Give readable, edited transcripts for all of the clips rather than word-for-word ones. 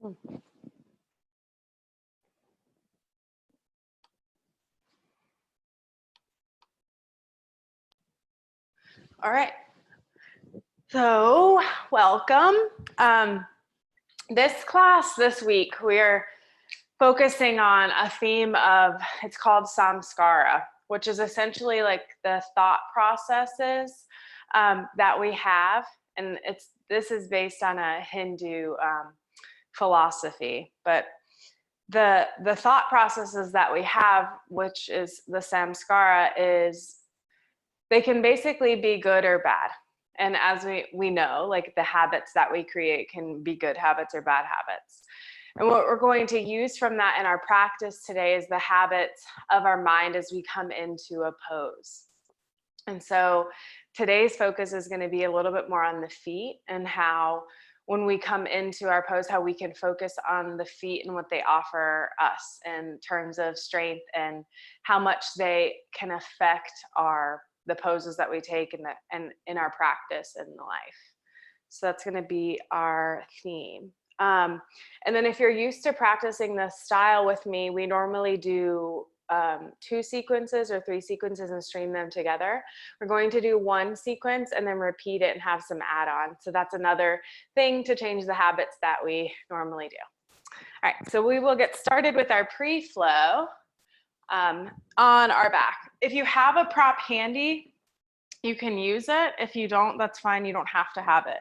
All right, so welcome. This class this week, we're focusing on a theme of, it's called samskara, which is essentially like the thought processes that we have. And this is based on a Hindu philosophy, but the thought processes that we have, which is the samskara, is they can basically be good or bad. And as we know, like the habits that we create can be good habits or bad habits. And what we're going to use from that in our practice today is the habits of our mind as we come into a pose. And so today's focus is going to be a little bit more on the feet and how when we come into our pose, how we can focus on the feet and what they offer us in terms of strength and how much they can affect the poses that we take and in our practice in life. So that's going to be our theme. And then if you're used to practicing this style with me, we normally do 2 sequences or 3 sequences and stream them together. We're going to do 1 sequence and then repeat it and have some add-on. So that's another thing to change the habits that we normally do. All right, so we will get started with our pre-flow on our back. If you have a prop handy, you can use it. If you don't, that's fine. You don't have to have it.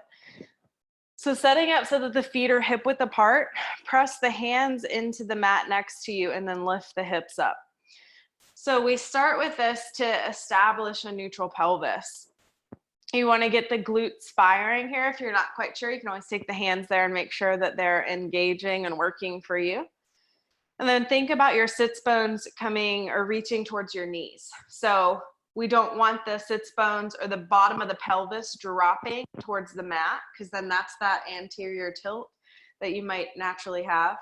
So setting up so that the feet are hip width apart, press the hands into the mat next to you and then lift the hips up. So we start with this to establish a neutral pelvis. You want to get the glutes firing here. If you're not quite sure, you can always take the hands there and make sure that they're engaging and working for you. And then think about your sits bones coming or reaching towards your knees. So we don't want the sits bones or the bottom of the pelvis dropping towards the mat, because then that's that anterior tilt that you might naturally have.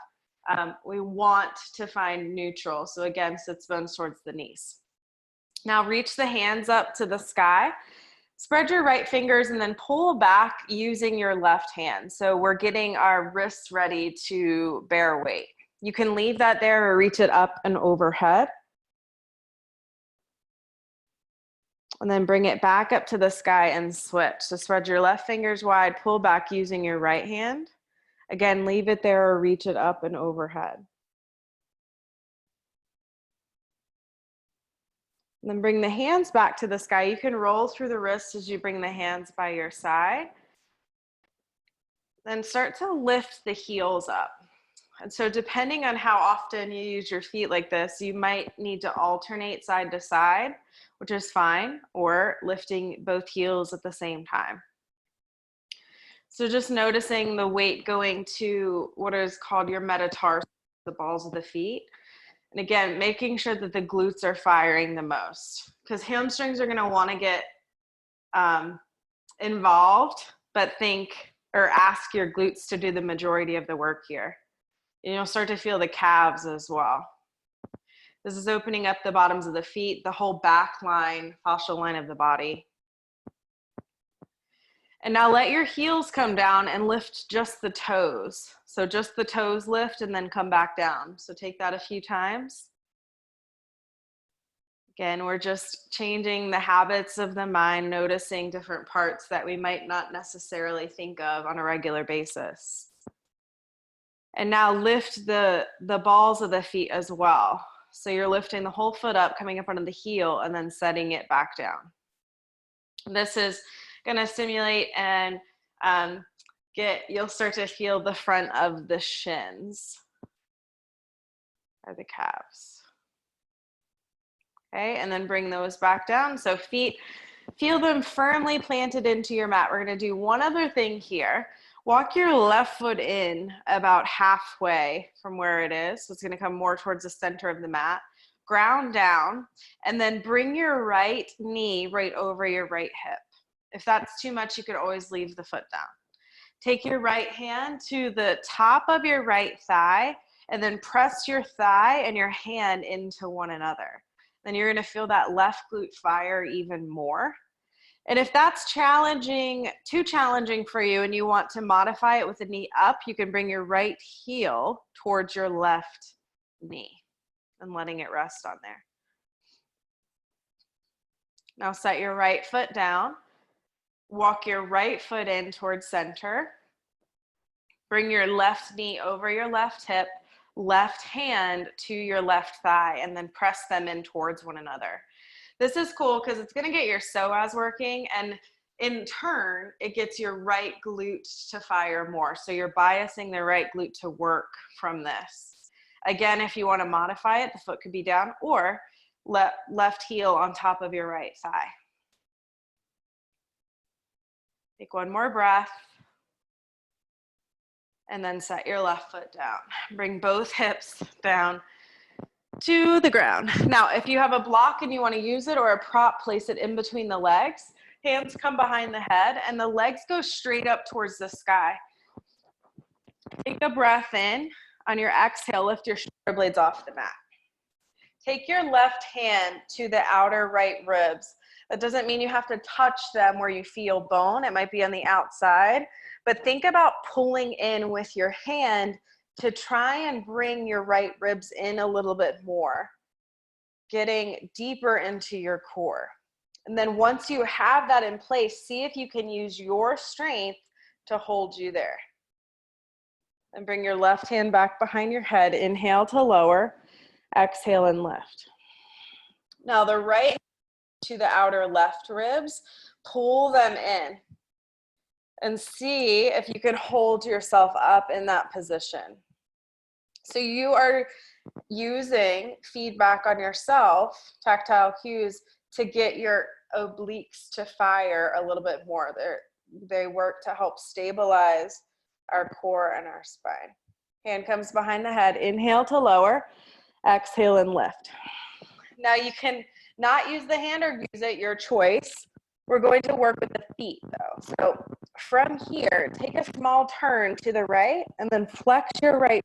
We want to find neutral. So again, sits bones towards the knees. Now reach the hands up to the sky. Spread your right fingers and then pull back using your left hand. So we're getting our wrists ready to bear weight. You can leave that there or reach it up and overhead. And then bring it back up to the sky and switch. So spread your left fingers wide, pull back using your right hand. Again, leave it there or reach it up and overhead. And then bring the hands back to the sky. You can roll through the wrists as you bring the hands by your side. Then start to lift the heels up. And so depending on how often you use your feet like this, you might need to alternate side to side, which is fine, or lifting both heels at the same time. So just noticing the weight going to what is called your metatarsals, the balls of the feet. And again, making sure that the glutes are firing the most, because hamstrings are going to want to get involved, but think or ask your glutes to do the majority of the work here. And you'll start to feel the calves as well. This is opening up the bottoms of the feet, the whole back line, fascial line of the body. And now let your heels come down and lift just the toes. So just the toes lift and then come back down. So take that a few times. Again, we're just changing the habits of the mind, noticing different parts that we might not necessarily think of on a regular basis. And now lift the balls of the feet as well. So you're lifting the whole foot up, coming up onto the heel, and then setting it back down. This is going to stimulate and you'll start to feel the front of the shins or the calves. Okay, and then bring those back down. So feet, feel them firmly planted into your mat. We're going to do one other thing here. Walk your left foot in about halfway from where it is. So it's going to come more towards the center of the mat. Ground down, and then bring your right knee right over your right hip. If that's too much, you could always leave the foot down. Take your right hand to the top of your right thigh, and then press your thigh and your hand into one another. Then you're going to feel that left glute fire even more. And if that's challenging, too challenging for you and you want to modify it with the knee up, you can bring your right heel towards your left knee and letting it rest on there. Now set your right foot down. Walk your right foot in towards center. Bring your left knee over your left hip, left hand to your left thigh, and then press them in towards one another. This is cool because it's going to get your psoas working, and in turn, it gets your right glute to fire more. So you're biasing the right glute to work from this. Again, if you want to modify it, the foot could be down, or left heel on top of your right thigh. Take one more breath. And then set your left foot down. Bring both hips down to the ground. Now, if you have a block and you want to use it or a prop, place it in between the legs. Hands come behind the head and the legs go straight up towards the sky. Take a breath in. On your exhale, lift your shoulder blades off the mat. Take your left hand to the outer right ribs. That doesn't mean you have to touch them where you feel bone. It might be on the outside. But think about pulling in with your hand to try and bring your right ribs in a little bit more, getting deeper into your core. And then once you have that in place, see if you can use your strength to hold you there. And bring your left hand back behind your head. Inhale to lower, exhale and lift. Now the right to the outer left ribs, pull them in. And see if you can hold yourself up in that position. So you are using feedback on yourself, tactile cues, to get your obliques to fire a little bit more. They work to help stabilize our core and our spine. Hand comes behind the head. Inhale to lower, exhale and lift. Now you can not use the hand or use it, your choice. We're going to work with the feet though. So from here, take a small turn to the right and then flex your right,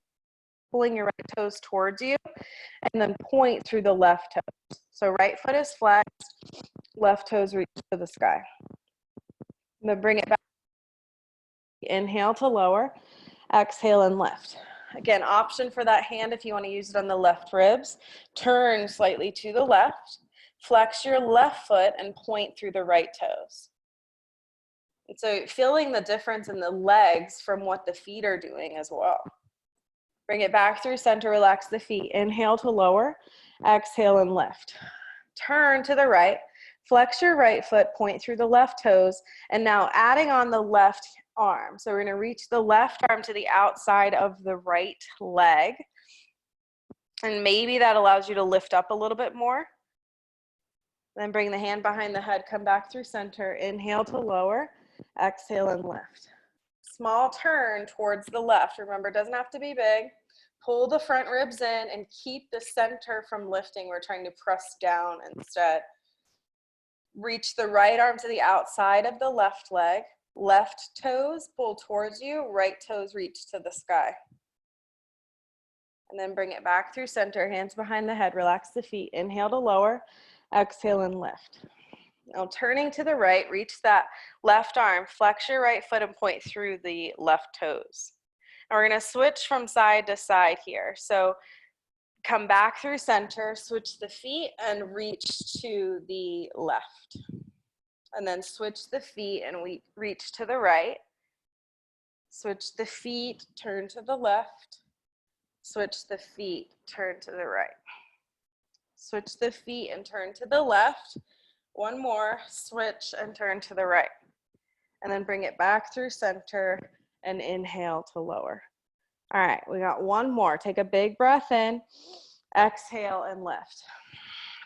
pulling your right toes towards you, and then point through the left toes. So right foot is flexed, left toes reach to the sky. And then bring it back. Inhale to lower, exhale and lift. Again, option for that hand if you want to use it on the left ribs. Turn slightly to the left. Flex your left foot and point through the right toes. And so feeling the difference in the legs from what the feet are doing as well. Bring it back through center, relax the feet. Inhale to lower, exhale and lift. Turn to the right, flex your right foot, point through the left toes, and now adding on the left arm. So we're going to reach the left arm to the outside of the right leg. And maybe that allows you to lift up a little bit more. Then bring the hand behind the head, come back through center, inhale to lower, exhale and lift. Small turn towards the left. Remember, it doesn't have to be big. Pull the front ribs in and keep the center from lifting. We're trying to press down instead. Reach the right arm to the outside of the left leg. Left toes pull towards you, right toes reach to the sky. And then bring it back through center, hands behind the head, relax the feet. Inhale to lower, exhale and lift. Now turning to the right, reach that left arm, flex your right foot and point through the left toes. And we're going to switch from side to side here. So come back through center, switch the feet and reach to the left. And then switch the feet and we reach to the right. Switch the feet, turn to the left. Switch the feet, turn to the right. Switch the feet and turn to the left. One more, switch and turn to the right. And then bring it back through center and inhale to lower. All right, we got one more. Take a big breath in, exhale and lift.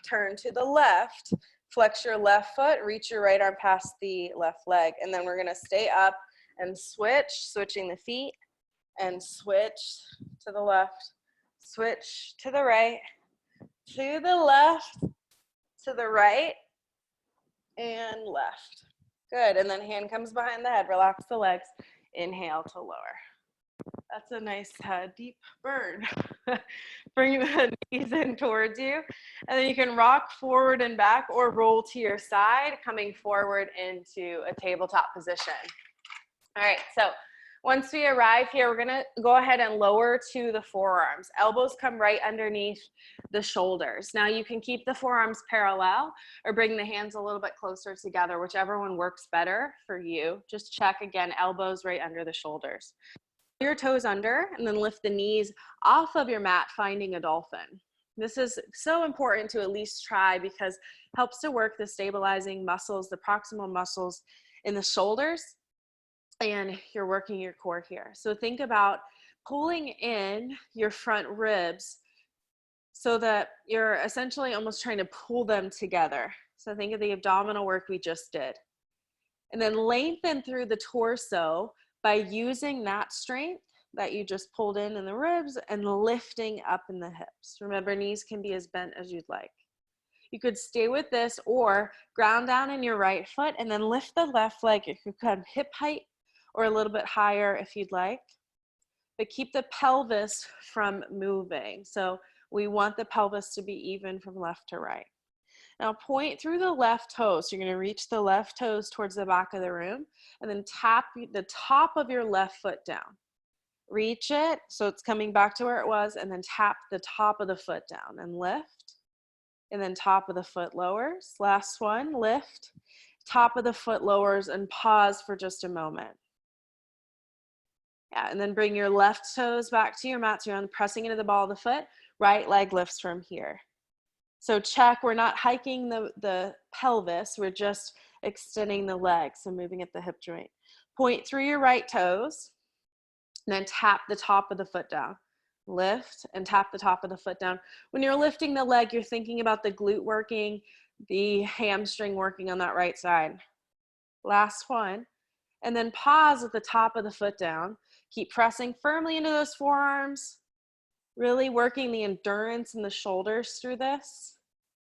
Turn to the left, flex your left foot, reach your right arm past the left leg. And then we're gonna stay up and switch, switching the feet and switch to the left, switch to the right, to the left, to the right, and left. Good, and then hand comes behind the head, relax the legs, inhale to lower. That's a nice deep burn. Bring the knees in towards you. And then you can rock forward and back or roll to your side, coming forward into a tabletop position. All right, so once we arrive here, we're gonna go ahead and lower to the forearms. Elbows come right underneath the shoulders. Now you can keep the forearms parallel or bring the hands a little bit closer together, whichever one works better for you. Just check again, elbows right under the shoulders. Your toes under and then lift the knees off of your mat, finding a dolphin. This is so important to at least try because it helps to work the stabilizing muscles, the proximal muscles in the shoulders, and you're working your core here. So think about pulling in your front ribs so that you're essentially almost trying to pull them together. So think of the abdominal work we just did. And then lengthen through the torso by using that strength that you just pulled in the ribs and lifting up in the hips. Remember, knees can be as bent as you'd like. You could stay with this or ground down in your right foot and then lift the left leg. It could come hip height or a little bit higher if you'd like. But keep the pelvis from moving. So we want the pelvis to be even from left to right. Now point through the left toes. So you're going to reach the left toes towards the back of the room and then tap the top of your left foot down. Reach it so it's coming back to where it was and then tap the top of the foot down and lift. And then top of the foot lowers. Last one, lift. Top of the foot lowers and pause for just a moment. Yeah, and then bring your left toes back to your mat. So you're pressing into the ball of the foot. Right leg lifts from here. So check, we're not hiking the pelvis, we're just extending the legs, so moving at the hip joint. Point through your right toes, and then tap the top of the foot down. Lift and tap the top of the foot down. When you're lifting the leg, you're thinking about the glute working, the hamstring working on that right side. Last one. And then pause at the top of the foot down. Keep pressing firmly into those forearms, really working the endurance in the shoulders through this.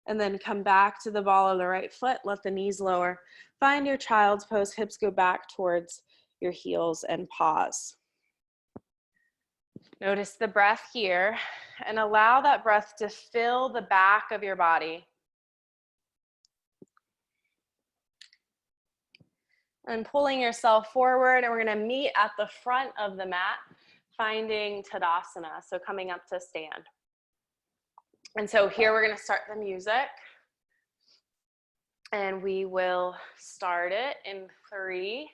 And then come back to the ball of the right foot. Let the knees lower. Find your child's pose. Hips go back towards your heels and pause. Notice the breath here and allow that breath to fill the back of your body. And pulling yourself forward, and we're going to meet at the front of the mat, finding Tadasana, so coming up to stand. And so here we're going to start the music, and we will start it in 3,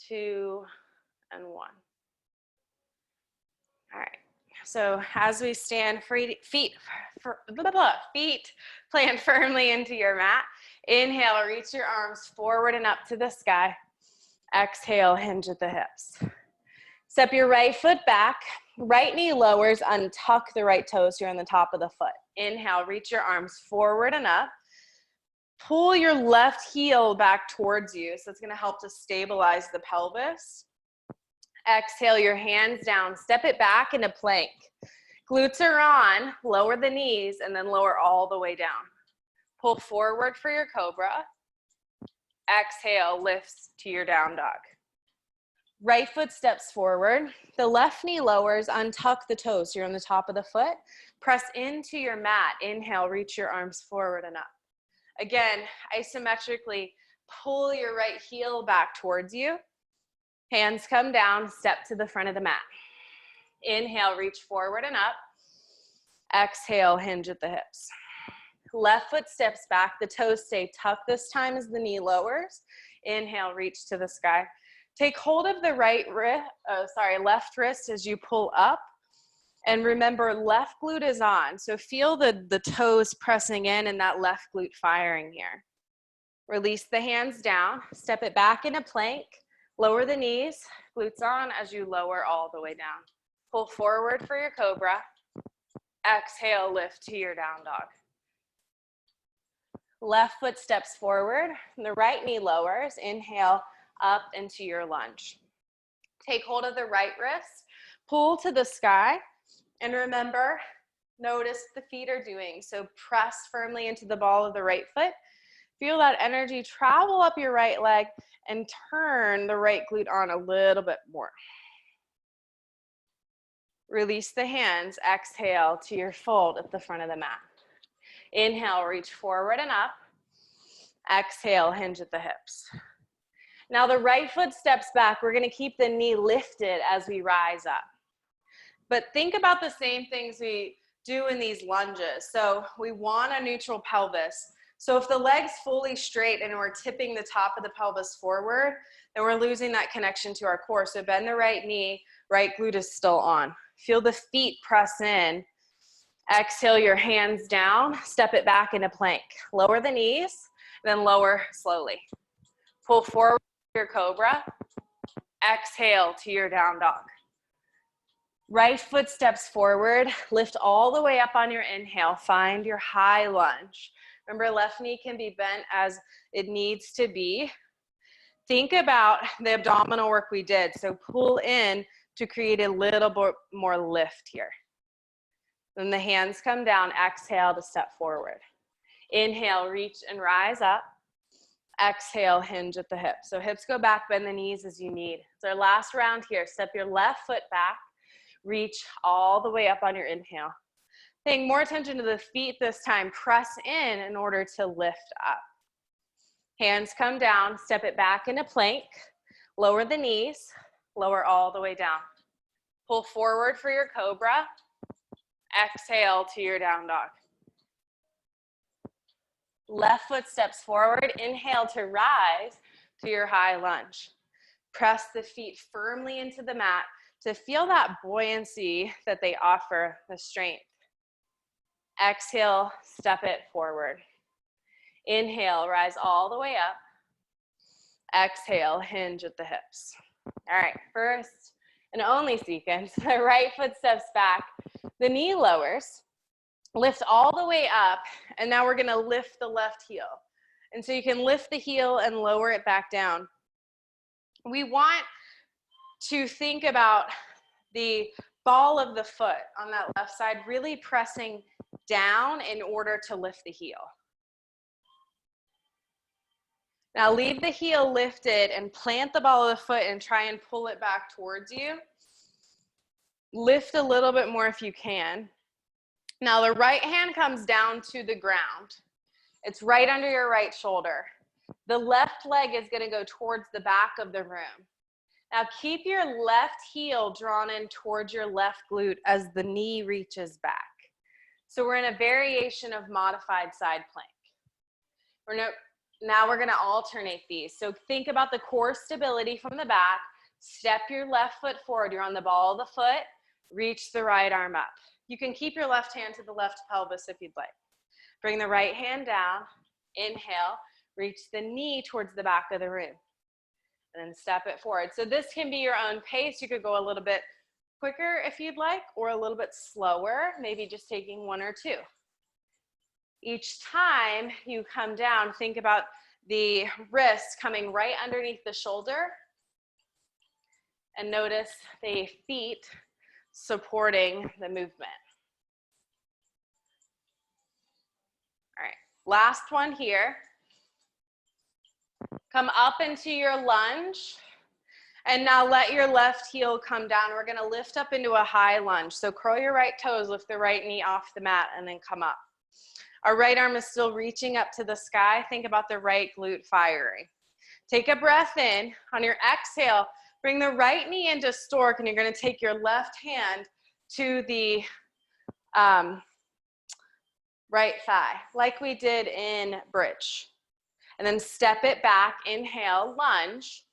2, and 1. All right. So as we stand, feet plant firmly into your mat. Inhale, reach your arms forward and up to the sky. Exhale, hinge at the hips. Step your right foot back. Right knee lowers, untuck the right toes here on the top of the foot. Inhale, reach your arms forward and up. Pull your left heel back towards you. So it's going to help to stabilize the pelvis. Exhale your hands down, step it back into plank. Glutes are on, lower the knees, and then lower all the way down. Pull forward for your cobra. Exhale, lifts to your down dog. Right foot steps forward. The left knee lowers, untuck the toes. You're on the top of the foot. Press into your mat. Inhale, reach your arms forward and up. Again, isometrically, pull your right heel back towards you. Hands come down, step to the front of the mat. Inhale, reach forward and up. Exhale, hinge at the hips. Left foot steps back, the toes stay tucked this time as the knee lowers. Inhale, reach to the sky. Take hold of the left wrist as you pull up. And remember, left glute is on. So feel the toes pressing in and that left glute firing here. Release the hands down, step it back into plank. Lower the knees, glutes on as you lower all the way down. Pull forward for your cobra. Exhale, lift to your down dog. Left foot steps forward, and the right knee lowers. Inhale, up into your lunge. Take hold of the right wrist, pull to the sky, and remember, notice the feet are doing. So press firmly into the ball of the right foot. Feel that energy travel up your right leg and turn the right glute on a little bit more. Release the hands, exhale to your fold at the front of the mat. Inhale, reach forward and up. Exhale, hinge at the hips. Now the right foot steps back. We're gonna keep the knee lifted as we rise up. But think about the same things we do in these lunges. So we want a neutral pelvis. So if the leg's fully straight and we're tipping the top of the pelvis forward, then we're losing that connection to our core. So bend the right knee, right glute is still on. Feel the feet press in. Exhale your hands down, step it back into plank. Lower the knees, then lower slowly. Pull forward to your cobra. Exhale to your down dog. Right foot steps forward, lift all the way up on your inhale, find your high lunge. Remember, left knee can be bent as it needs to be. Think about the abdominal work we did. So pull in to create a little bit more lift here. Then the hands come down, exhale to step forward. Inhale, reach and rise up. Exhale, hinge at the hips. So hips go back, bend the knees as you need. It's our last round here. Step your left foot back. Reach all the way up on your inhale. Paying more attention to the feet this time. Press in order to lift up. Hands come down, step it back into plank. Lower the knees, lower all the way down. Pull forward for your cobra. Exhale to your down dog. Left foot steps forward. Inhale to rise to your high lunge. Press the feet firmly into the mat to feel that buoyancy that they offer, the strength. Exhale, step it forward. Inhale, rise all the way up. Exhale, hinge at the hips. All right, first and only sequence, the right foot steps back, the knee lowers, lift all the way up, and now we're gonna lift the left heel. And so you can lift the heel and lower it back down. We want to think about the ball of the foot on that left side really pressing down in order to lift the heel. Now leave the heel lifted and plant the ball of the foot and try and pull it back towards you. Lift a little bit more if you can. Now the right hand comes down to the ground. It's right under your right shoulder. The left leg is going to go towards the back of the room. Now keep your left heel drawn in towards your left glute as the knee reaches back. So we're in a variation of modified side plank. Now we're going to alternate these. So think about the core stability from the back. Step your left foot forward. You're on the ball of the foot. Reach the right arm up. You can keep your left hand to the left pelvis if you'd like. Bring the right hand down. Inhale. Reach the knee towards the back of the room. And then step it forward. So this can be your own pace. You could go a little bit quicker if you'd like, or a little bit slower, maybe just taking one or two. Each time you come down, think about the wrist coming right underneath the shoulder, and notice the feet supporting the movement. All right, last one here. Come up into your lunge, and now let your left heel come down. We're gonna lift up into a high lunge. So curl your right toes, lift the right knee off the mat, and then come up. Our right arm is still reaching up to the sky. Think about the right glute firing. Take a breath in. On your exhale, bring the right knee into stork, and you're gonna take your left hand to the right thigh, like we did in bridge. And then step it back, inhale, lunge.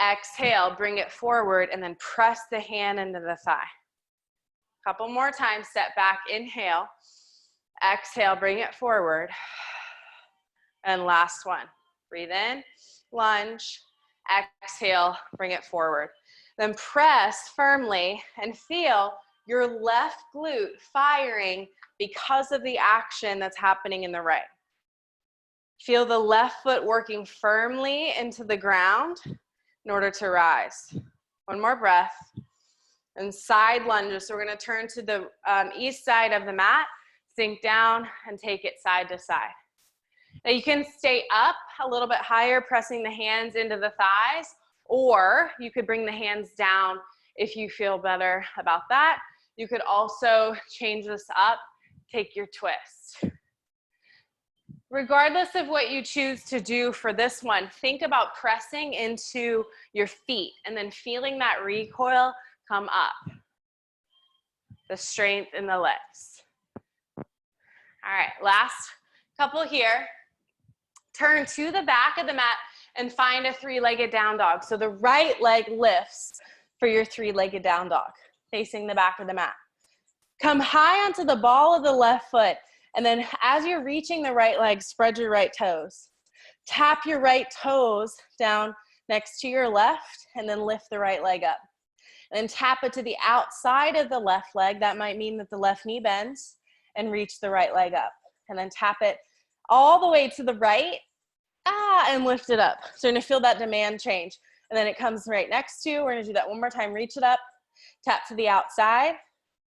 Exhale, bring it forward, and then press the hand into the thigh. Couple more times, step back, inhale. Exhale, bring it forward. And last one. Breathe in, lunge, exhale, bring it forward. Then press firmly and feel your left glute firing because of the action that's happening in the right. Feel the left foot working firmly into the ground in order to rise. One more breath. And side lunges. So we're going to turn to the east side of the mat, sink down, and take it side to side. Now you can stay up a little bit higher, pressing the hands into the thighs, or you could bring the hands down if you feel better about that. You could also change this up, take your twist. Regardless of what you choose to do for this one, think about pressing into your feet and then feeling that recoil come up. The strength in the legs. All right, last couple here. Turn to the back of the mat and find a three-legged down dog. So the right leg lifts for your three-legged down dog, facing the back of the mat. Come high onto the ball of the left foot, and then as you're reaching the right leg, spread your right toes. Tap your right toes down next to your left, and then lift the right leg up. And then tap it to the outside of the left leg. That might mean that the left knee bends, and reach the right leg up. And then tap it all the way to the right, and lift it up. So you're gonna feel that demand change. And then it comes right next to you. We're gonna do that one more time. Reach it up, tap to the outside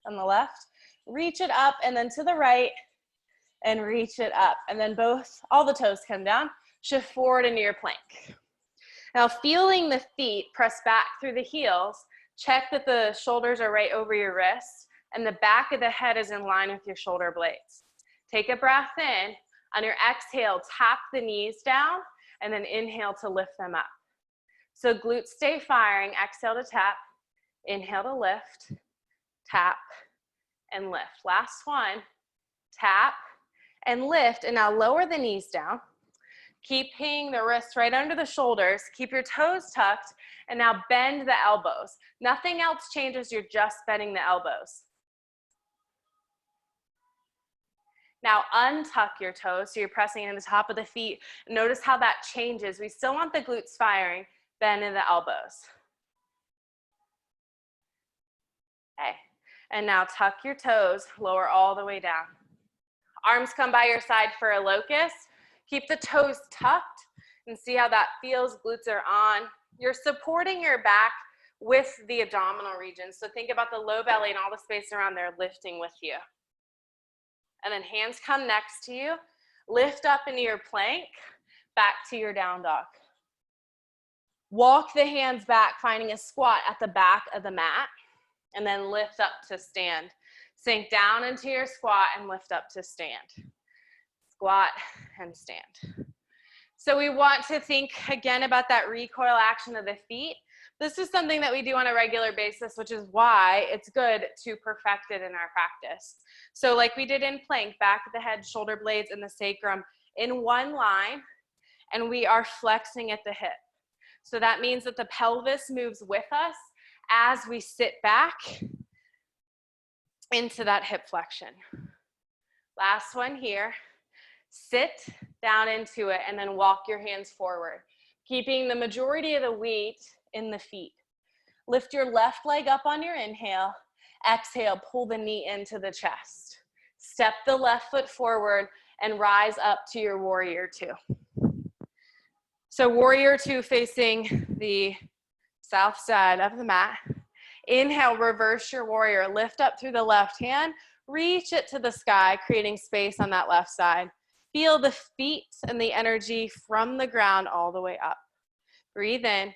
on the left, reach it up, and then to the right, and reach it up. And then all the toes come down, shift forward into your plank. Now feeling the feet press back through the heels, check that the shoulders are right over your wrists, and the back of the head is in line with your shoulder blades. Take a breath in. On your exhale, tap the knees down, and then inhale to lift them up. So glutes stay firing. Exhale to tap, inhale to lift, tap, and lift. Last one, tap and lift, and now lower the knees down. Keeping the wrists right under the shoulders. Keep your toes tucked, and now bend the elbows. Nothing else changes, you're just bending the elbows. Now untuck your toes, so you're pressing into the top of the feet. Notice how that changes. We still want the glutes firing, bend in the elbows. Okay, and now tuck your toes, lower all the way down. Arms come by your side for a locust. Keep the toes tucked and see how that feels. Glutes are on. You're supporting your back with the abdominal region. So think about the low belly and all the space around there lifting with you. And then hands come next to you. Lift up into your plank, back to your down dog. Walk the hands back, finding a squat at the back of the mat, and then lift up to stand. Sink down into your squat and lift up to stand. Squat and stand. So we want to think again about that recoil action of the feet. This is something that we do on a regular basis, which is why it's good to perfect it in our practice. So like we did in plank, back of the head, shoulder blades, and the sacrum in one line, and we are flexing at the hip. So that means that the pelvis moves with us as we sit back into that hip flexion. Last one here. Sit down into it and then walk your hands forward, keeping the majority of the weight in the feet. Lift your left leg up on your inhale. Exhale, pull the knee into the chest. Step the left foot forward and rise up to your warrior two. So warrior two facing the south side of the mat. Inhale, reverse your warrior. Lift up through the left hand. Reach it to the sky, creating space on that left side. Feel the feet and the energy from the ground all the way up. Breathe in,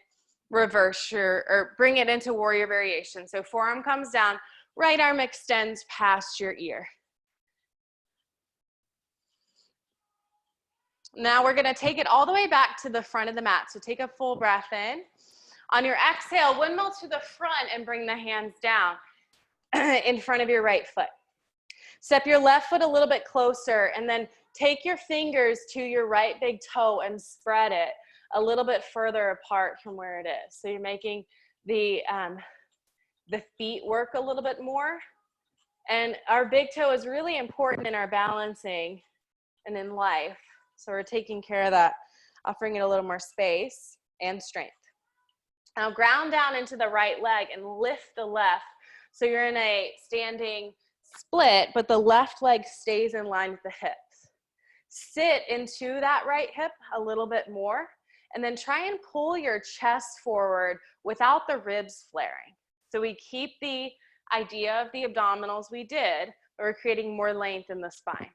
reverse or bring it into warrior variation. So forearm comes down, right arm extends past your ear. Now we're gonna take it all the way back to the front of the mat. So take a full breath in. On your exhale, windmill to the front and bring the hands down in front of your right foot. Step your left foot a little bit closer and then take your fingers to your right big toe and spread it a little bit further apart from where it is. So you're making the feet work a little bit more. And our big toe is really important in our balancing and in life. So we're taking care of that, offering it a little more space and strength. Now ground down into the right leg and lift the left. So you're in a standing split, but the left leg stays in line with the hips. Sit into that right hip a little bit more, and then try and pull your chest forward without the ribs flaring. So we keep the idea of the abdominals we did, but we're creating more length in the spine.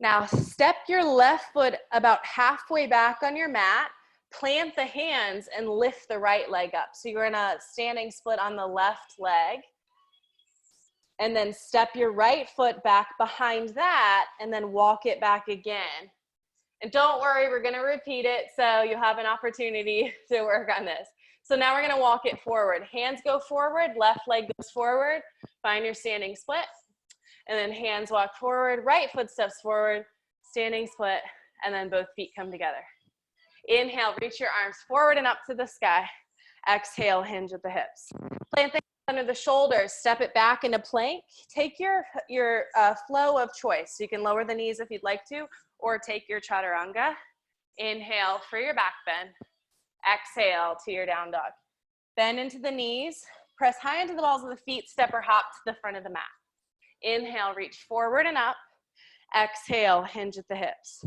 Now step your left foot about halfway back on your mat, plant the hands and lift the right leg up. So you're in a standing split on the left leg. And then step your right foot back behind that and then walk it back again. And don't worry, we're gonna repeat it so you'll have an opportunity to work on this. So now we're gonna walk it forward. Hands go forward, left leg goes forward, find your standing split. And then hands walk forward, right foot steps forward, standing split, and then both feet come together. Inhale, reach your arms forward and up to the sky. Exhale, hinge at the hips. Plant the hands under the shoulders, step it back into plank. Take your flow of choice. So you can lower the knees if you'd like to, or take your chaturanga. Inhale for your back bend. Exhale to your down dog. Bend into the knees, press high into the balls of the feet, step or hop to the front of the mat. Inhale, reach forward and up. Exhale, hinge at the hips.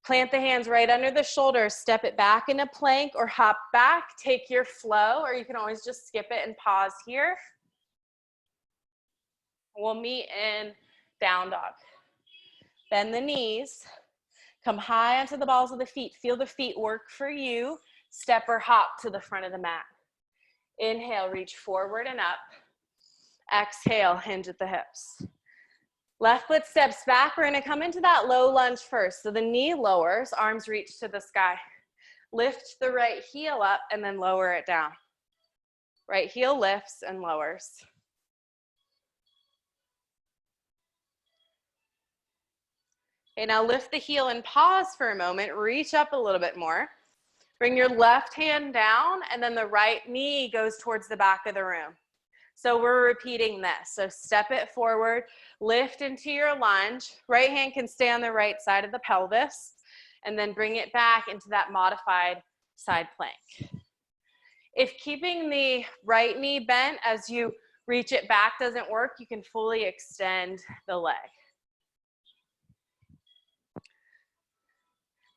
Plant the hands right under the shoulders, step it back into plank or hop back. Take your flow, or you can always just skip it and pause here. We'll meet in down dog. Bend the knees, come high onto the balls of the feet. Feel the feet work for you. Step or hop to the front of the mat. Inhale, reach forward and up. Exhale, hinge at the hips. Left foot steps back. We're gonna come into that low lunge first. So the knee lowers, arms reach to the sky. Lift the right heel up and then lower it down. Right heel lifts and lowers. Okay, now lift the heel and pause for a moment. Reach up a little bit more. Bring your left hand down and then the right knee goes towards the back of the room. So we're repeating this. So step it forward, lift into your lunge. Right hand can stay on the right side of the pelvis, and then bring it back into that modified side plank. If keeping the right knee bent as you reach it back doesn't work, you can fully extend the leg.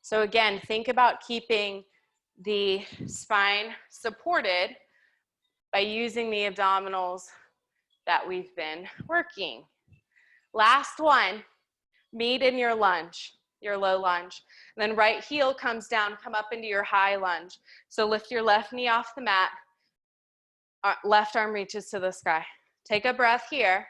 So again, think about keeping the spine supported by using the abdominals that we've been working. Last one, meet in your lunge, your low lunge. And then right heel comes down, come up into your high lunge. So lift your left knee off the mat, left arm reaches to the sky. Take a breath here,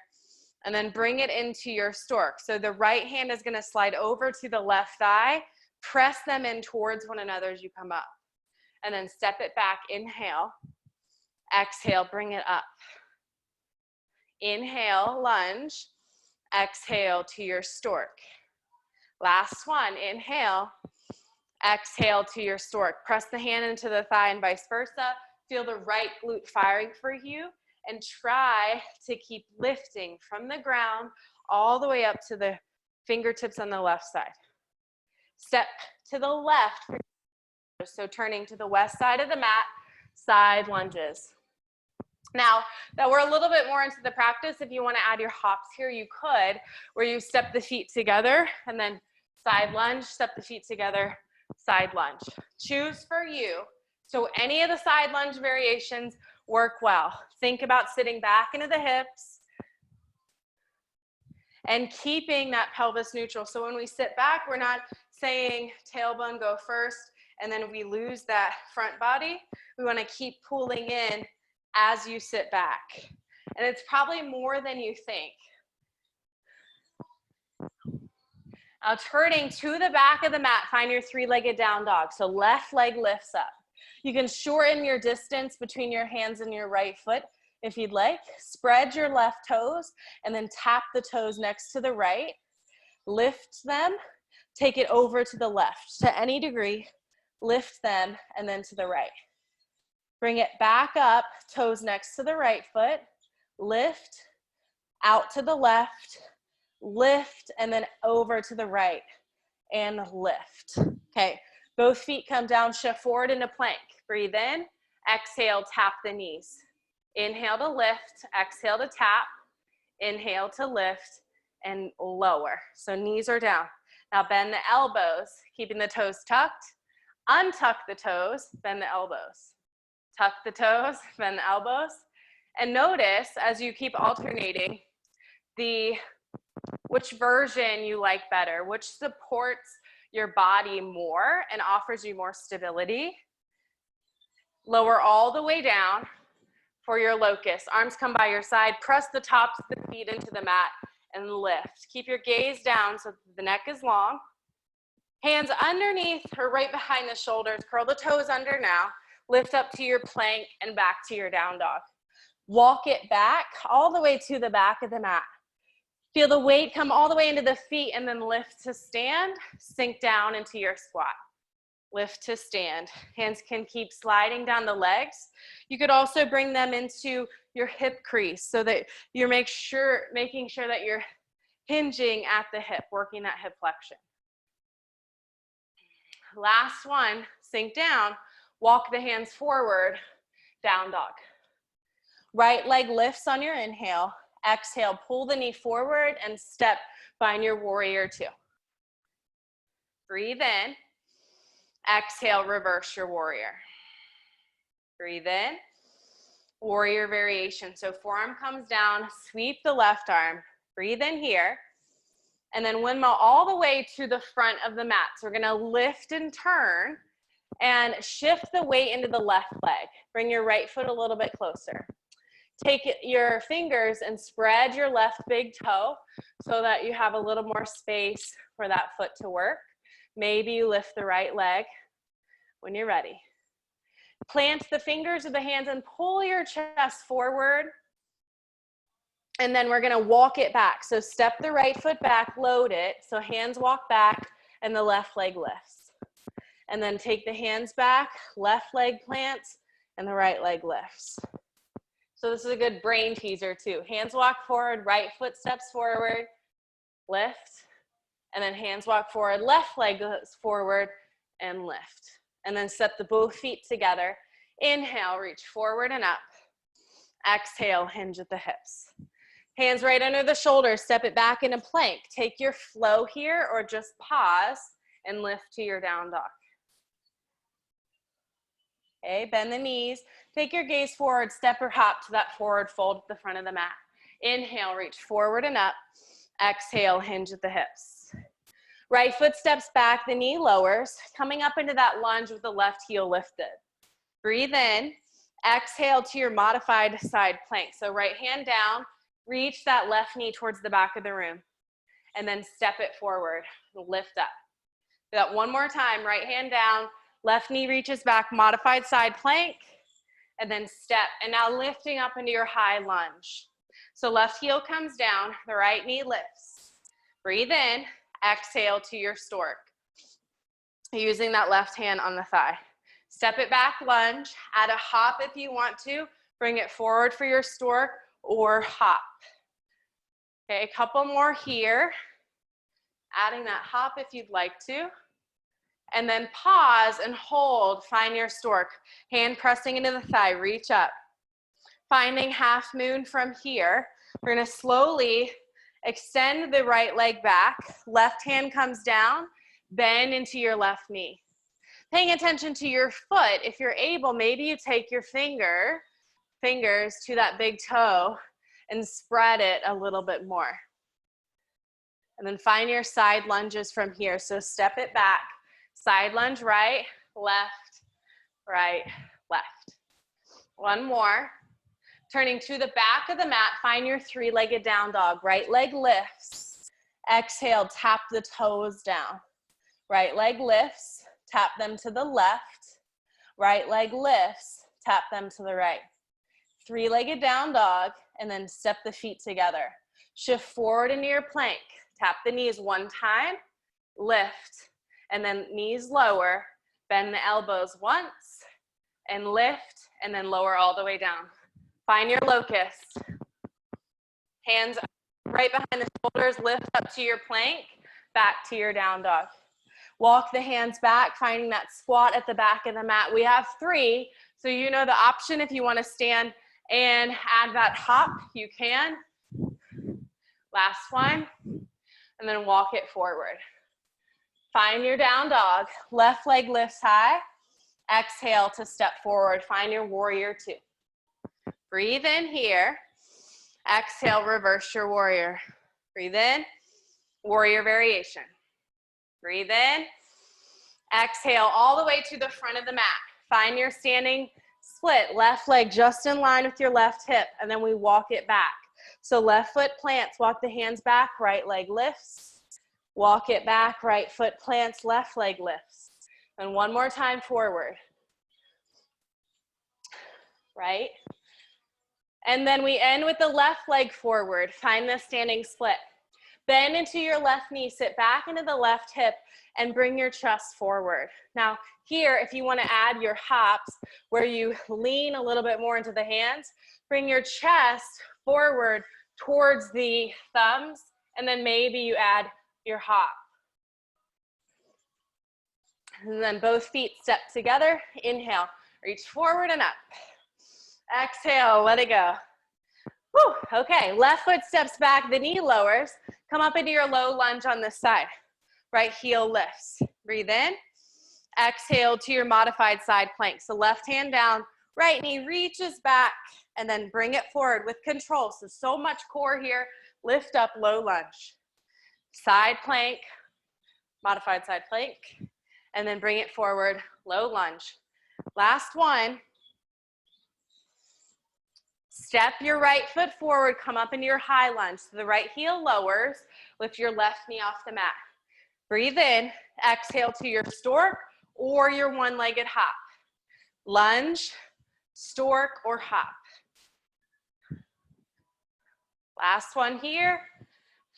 and then bring it into your stork. So the right hand is gonna slide over to the left thigh, press them in towards one another as you come up. And then step it back, inhale. Exhale, bring it up. Inhale, lunge. Exhale to your stork. Last one, inhale. Exhale to your stork. Press the hand into the thigh and vice versa. Feel the right glute firing for you, and try to keep lifting from the ground all the way up to the fingertips on the left side. Step to the left. So turning to the west side of the mat, side lunges. Now that we're a little bit more into the practice, if you want to add your hops here, you could, where you step the feet together and then side lunge, step the feet together, side lunge. Choose for you. So any of the side lunge variations work well. Think about sitting back into the hips and keeping that pelvis neutral. So when we sit back, we're not saying tailbone go first and then we lose that front body. We want to keep pulling in as you sit back. And it's probably more than you think. Now turning to the back of the mat, find your three-legged down dog. So left leg lifts up. You can shorten your distance between your hands and your right foot if you'd like. Spread your left toes and then tap the toes next to the right. Lift them, take it over to the left to any degree. Lift them and then to the right. Bring it back up, toes next to the right foot. Lift, out to the left, lift, and then over to the right, and lift. Okay, both feet come down, shift forward into plank. Breathe in, exhale, tap the knees. Inhale to lift, exhale to tap, inhale to lift, and lower. So knees are down. Now bend the elbows, keeping the toes tucked. Untuck the toes, bend the elbows. Tuck the toes, bend the elbows. And notice as you keep alternating which version you like better, which supports your body more and offers you more stability. Lower all the way down. for your locust. Arms come by your side. Press the tops of the feet into the mat and lift. Keep your gaze down so the neck is long. Hands underneath or right behind the shoulders. Curl the toes under now. Lift up to your plank and back to your down dog. Walk it back all the way to the back of the mat. Feel the weight come all the way into the feet and then lift to stand. Sink down into your squat. Lift to stand. Hands can keep sliding down the legs. You could also bring them into your hip crease so that you're making sure that you're hinging at the hip, working that hip flexion. Last one, sink down. Walk the hands forward, down dog. Right leg lifts on your inhale. Exhale, pull the knee forward and step, find your warrior two. Breathe in. Exhale, reverse your warrior. Breathe in. Warrior variation. So forearm comes down, sweep the left arm. Breathe in here. And then windmill all the way to the front of the mat. So we're gonna lift and turn and shift the weight into the left leg. Bring your right foot a little bit closer. Take your fingers and spread your left big toe so that you have a little more space for that foot to work. Maybe you lift the right leg when you're ready. Plant the fingers of the hands and pull your chest forward. And then we're gonna walk it back. So step the right foot back, load it. So hands walk back and the left leg lifts. And then take the hands back, left leg plants, and the right leg lifts. So this is a good brain teaser too. Hands walk forward, right foot steps forward, lift, and then hands walk forward, left leg goes forward and lift. And then step the both feet together. Inhale, reach forward and up. Exhale, hinge at the hips. Hands right under the shoulders, step it back into plank. Take your flow here or just pause and lift to your down dog. Okay, bend the knees. Take your gaze forward, step or hop to that forward fold at the front of the mat. Inhale, reach forward and up. Exhale, hinge at the hips. Right foot steps back, the knee lowers, coming up into that lunge with the left heel lifted. Breathe in. Exhale to your modified side plank. So right hand down, reach that left knee towards the back of the room. And then step it forward, lift up. Do that one more time, right hand down, left knee reaches back, modified side plank, and then step. And now lifting up into your high lunge. So left heel comes down, the right knee lifts. Breathe in, exhale to your stork. Using that left hand on the thigh. Step it back, lunge, add a hop if you want to. Bring it forward for your stork or hop. Okay, a couple more here. Adding that hop if you'd like to. And then pause and hold, find your stork. Hand pressing into the thigh, reach up. Finding half moon from here. We're gonna slowly extend the right leg back. Left hand comes down, bend into your left knee. Paying attention to your foot, if you're able, maybe you take your fingers to that big toe and spread it a little bit more. And then find your side lunges from here. So step it back. Side lunge, right, left, left. One more. Turning to the back of the mat, find your three-legged down dog. Right leg lifts. Exhale, tap the toes down. Right leg lifts, tap them to the left. Right leg lifts, tap them to the right. Three-legged down dog, and then step the feet together. Shift forward into your plank. Tap the knees one time, lift. And then knees lower, bend the elbows once, and lift, and then lower all the way down. Find your locust. Hands right behind the shoulders, lift up to your plank, back to your down dog. Walk the hands back, finding that squat at the back of the mat. We have 3, so you know the option if you want to stand and add that hop, you can. Last one, and then walk it forward. Find your down dog, left leg lifts high, exhale to step forward, find your warrior two. Breathe in here, exhale, reverse your warrior. Breathe in, warrior variation. Breathe in, exhale all the way to the front of the mat. Find your standing split, left leg just in line with your left hip, and then we walk it back. So left foot plants, walk the hands back, right leg lifts, walk it back, right foot plants, left leg lifts. And one more time forward. Right? And then we end with the left leg forward. Find the standing split. Bend into your left knee, sit back into the left hip, and bring your chest forward. Now, here, if you want to add your hops, where you lean a little bit more into the hands, bring your chest forward towards the thumbs, and then maybe you add your hop. And then both feet step together. Inhale, reach forward and up. Exhale, let it go. Whew, okay, left foot steps back, the knee lowers. Come up into your low lunge on this side. Right heel lifts. Breathe in. Exhale to your modified side plank. So left hand down, right knee reaches back, and then bring it forward with control. So much core here. Lift up, low lunge. Side plank, modified side plank, and then bring it forward, low lunge. Last one. Step your right foot forward, come up into your high lunge. So the right heel lowers, lift your left knee off the mat. Breathe in, exhale to your stork or your one-legged hop. Lunge, stork, or hop. Last one here.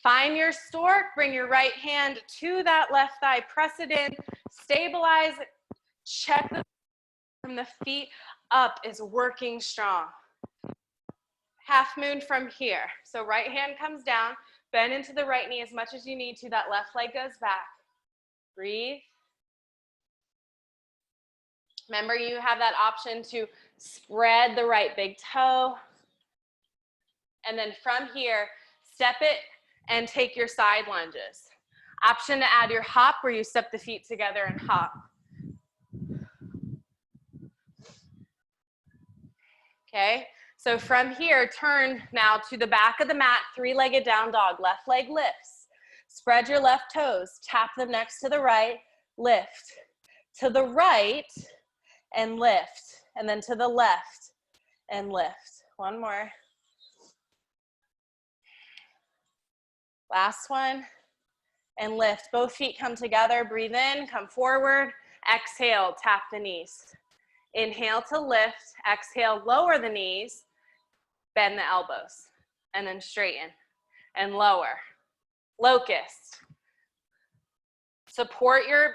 Find your stork, bring your right hand to that left thigh, press it in, stabilize, check from the feet up is working strong. Half moon from here. So right hand comes down, bend into the right knee as much as you need to. That left leg goes back. Breathe. Remember, you have that option to spread the right big toe. And then from here, step it and take your side lunges. Option to add your hop where you step the feet together and hop. Okay. So from here, turn now to the back of the mat, three-legged down dog. Left leg lifts. Spread your left toes. Tap them next to the right. Lift. To the right and lift. And then to the left and lift. One more. Last one. And lift. Both feet come together. Breathe in. Come forward. Exhale. Tap the knees. Inhale to lift. Exhale. Lower the knees. Bend the elbows, and then straighten, and lower. Locust. Support your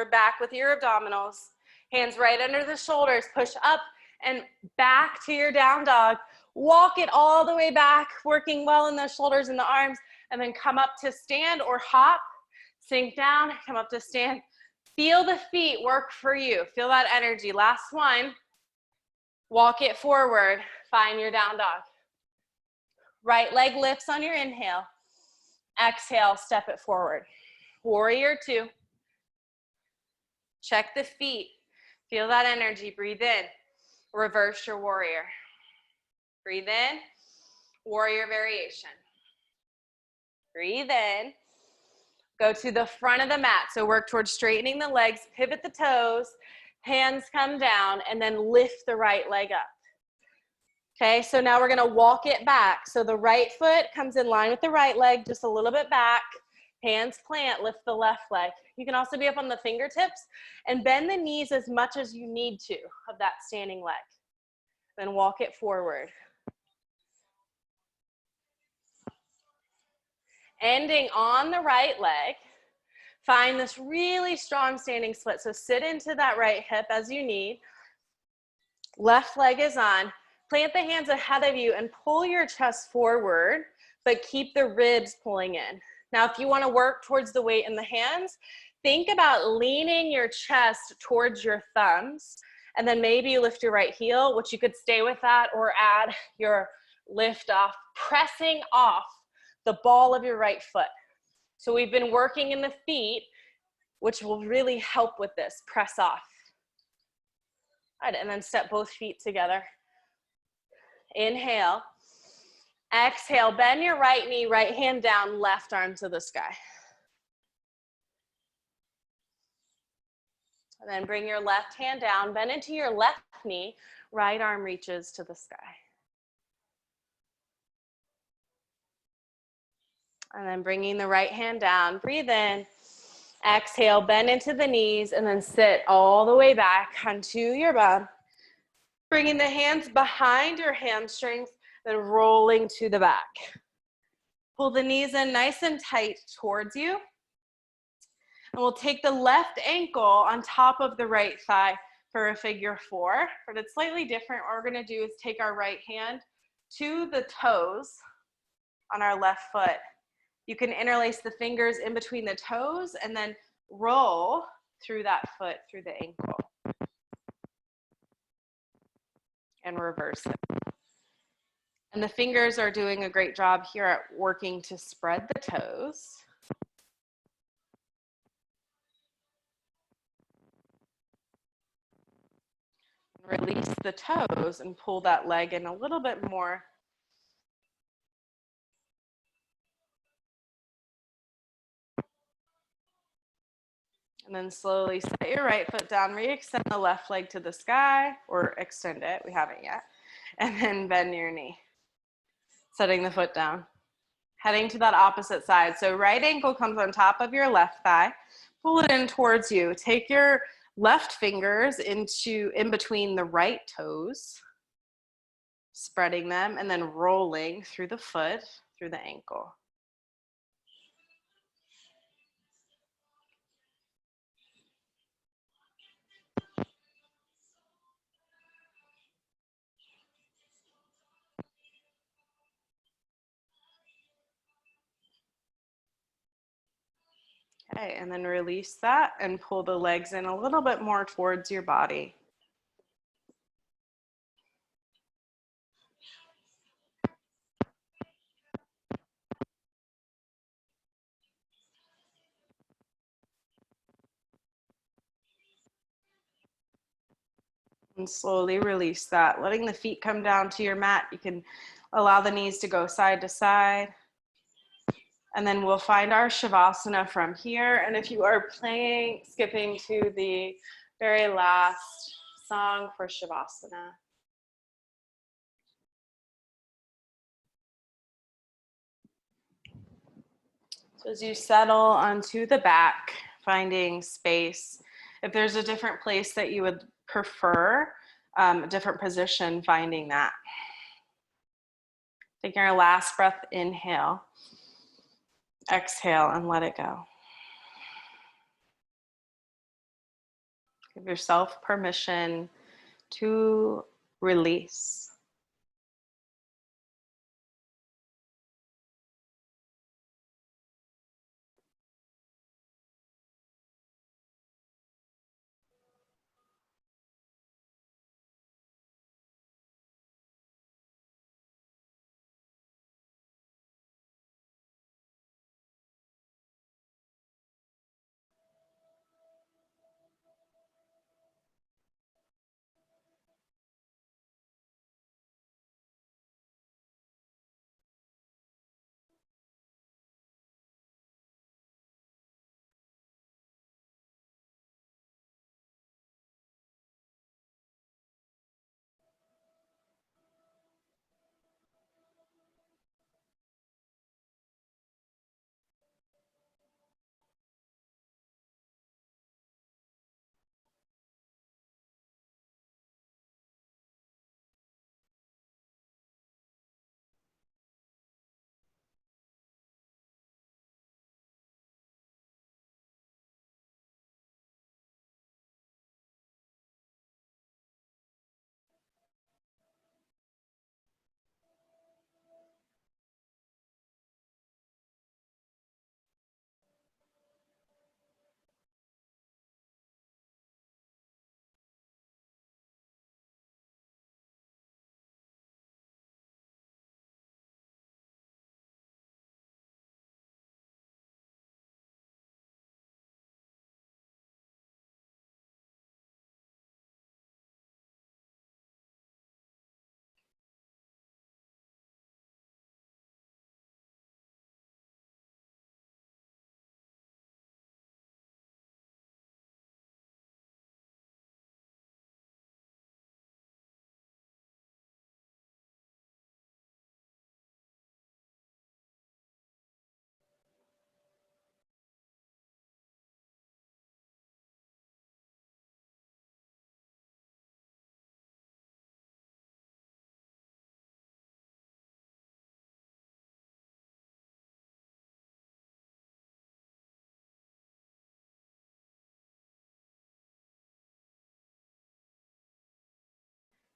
back with your abdominals. Hands right under the shoulders. Push up and back to your down dog. Walk it all the way back, working well in the shoulders and the arms, and then come up to stand or hop. Sink down, come up to stand. Feel the feet work for you. Feel that energy. Last one. Walk it forward. Find your down dog. Right leg lifts on your inhale. Exhale, step it forward. Warrior two. Check the feet. Feel that energy. Breathe in. Reverse your warrior. Breathe in. Warrior variation. Breathe in. Go to the front of the mat. So work towards straightening the legs. Pivot the toes. Hands come down. And then lift the right leg up. Okay, so now we're gonna walk it back. So the right foot comes in line with the right leg, just a little bit back. Hands plant, lift the left leg. You can also be up on the fingertips and bend the knees as much as you need to of that standing leg. Then walk it forward. Ending on the right leg. Find this really strong standing split. So sit into that right hip as you need. Left leg is on. Plant the hands ahead of you and pull your chest forward, but keep the ribs pulling in. Now, if you want to work towards the weight in the hands, think about leaning your chest towards your thumbs, and then maybe you lift your right heel, which you could stay with that, or add your lift off, pressing off the ball of your right foot. So we've been working in the feet, which will really help with this. Press off. All right, and then step both feet together. Inhale. Exhale, bend your right knee, right hand down, left arm to the sky. And then bring your left hand down, bend into your left knee, right arm reaches to the sky. And then bringing the right hand down, breathe in, exhale, bend into the knees, and then sit all the way back onto your bum. Bringing the hands behind your hamstrings, then rolling to the back. Pull the knees in nice and tight towards you. And we'll take the left ankle on top of the right thigh for a figure four, but it's slightly different. What we're gonna do is take our right hand to the toes on our left foot. You can interlace the fingers in between the toes and then roll through that foot, through the ankle. And reverse it. And the fingers are doing a great job here at working to spread the toes. Release the toes and pull that leg in a little bit more. And then slowly set your right foot down, re-extend the left leg to the sky, or extend it, we haven't yet. And then bend your knee, setting the foot down. Heading to that opposite side. So right ankle comes on top of your left thigh, pull it in towards you. Take your left fingers in between the right toes, spreading them, and then rolling through the foot, through the ankle. Okay, and then release that and pull the legs in a little bit more towards your body. And slowly release that, letting the feet come down to your mat. You can allow the knees to go side to side. And then we'll find our Shavasana from here. And if you are playing, skipping to the very last song for Shavasana. So as you settle onto the back, finding space, if there's a different place that you would prefer, a different position, finding that. Taking our last breath, inhale, exhale, and let it go. Give yourself permission to release.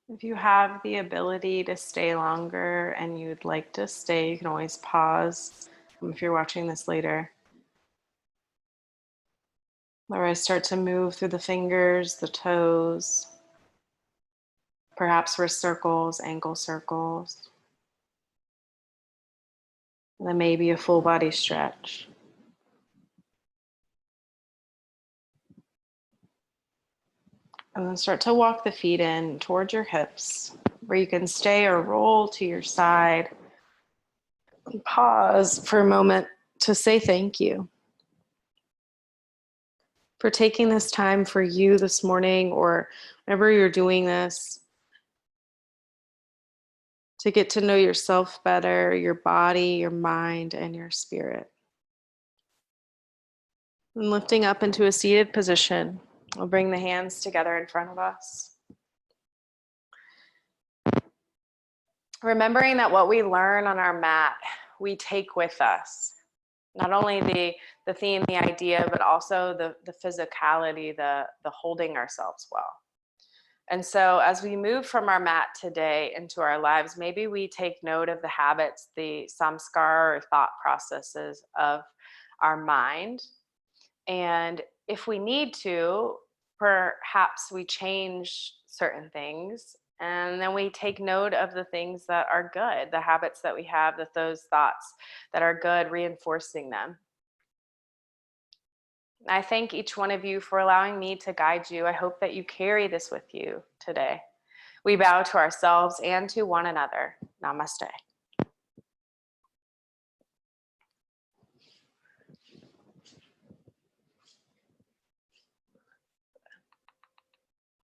If you have the ability to stay longer and you'd like to stay, you can always pause if you're watching this later. Otherwise, start to move through the fingers, the toes, perhaps wrist circles, ankle circles. And then maybe a full body stretch. And then start to walk the feet in towards your hips, where you can stay or roll to your side. And pause for a moment to say thank you for taking this time for you this morning, or whenever you're doing this, to get to know yourself better, your body, your mind, and your spirit. And lifting up into a seated position, we'll bring the hands together in front of us. Remembering that what we learn on our mat, we take with us. Not only the theme, the idea, but also the physicality, the holding ourselves well. And so as we move from our mat today into our lives, maybe we take note of the habits, the samskara or thought processes of our mind. And if we need to, perhaps we change certain things, and then we take note of the things that are good, the habits that we have, those thoughts that are good, reinforcing them. I thank each one of you for allowing me to guide you. I hope that you carry this with you today. We bow to ourselves and to one another. Namaste.